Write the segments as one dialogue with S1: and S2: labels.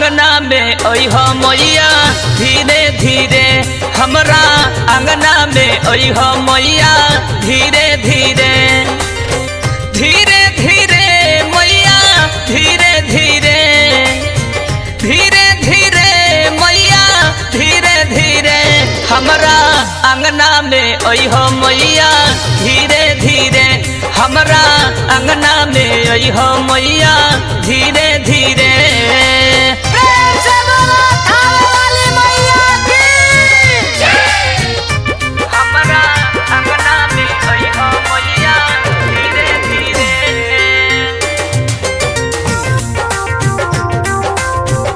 S1: अंगना में ओह मैया धीरे धीरे हमरा अंगना में ओह मैया धीरे धीरे धीरे धीरे मैया धीरे धीरे धीरे धीरे मैया धीरे धीरे हमरा अंगना में ओह मैया धीरे धीरे हमरा अंगना में ओह मैया धीरे धीरे
S2: प्रेम से बोलो थावे वाली मैया की
S1: हमरा अंगना में ओह मैया धीरे धीरे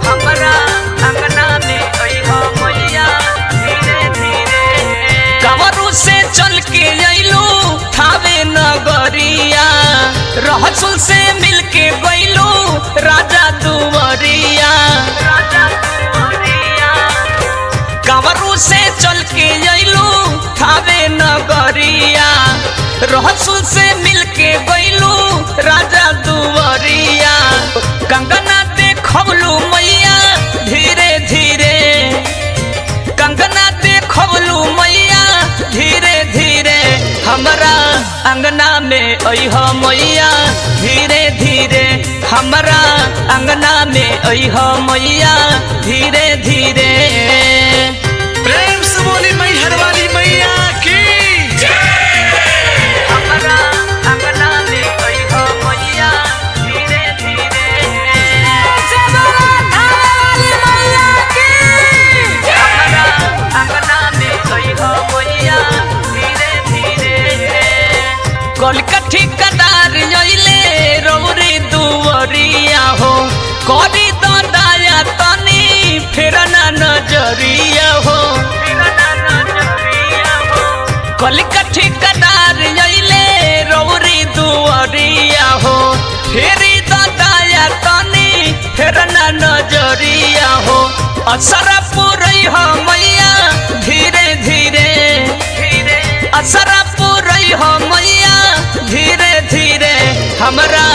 S1: हमरा अंगना में ओह मैया धीरे धीरे कवरू से चल के अइलू थावे नगरिया रहसुल से मिलके गइलू राजा दुवरिया कवरू से चल के अइलू थावे नगरिया रहसुल से मिलके गइलू राजा दुवरिया कंगना देखवलू मैया धीरे धीरे कंगना देखवलू मैया धीरे धीरे हमरा अंगना में ओह मैया धीरे धीरे हमरा अंगना में ओह मैया धीरे धीरे
S3: प्रेम से बोली मैहर वाली मैया की
S1: हमरा अंगना में ओह मैया धीरे धीरे
S2: प्रेम से बोलो थावे वाली मैया की
S1: हमरा अंगना में ओह मैया धीरे धीरे कलकठी कदार अइले रौरी दुवरिया हो करी तो दाया तनी फेर ना नजरिया हो कलकठी कदार अइले रौरी दुवरिया हो फेरी तो दाया तनी फेर ना नजरिया हो असरा पुरई हो मैया धीरे धीरे असरा पुरई हो मैया धीरे धीरे हमरा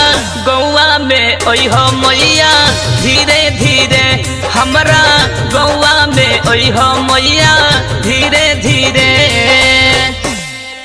S1: गौआ में ओह मैया धीरे धीरे हमरा गौआ में ओह मैया धीरे धीरे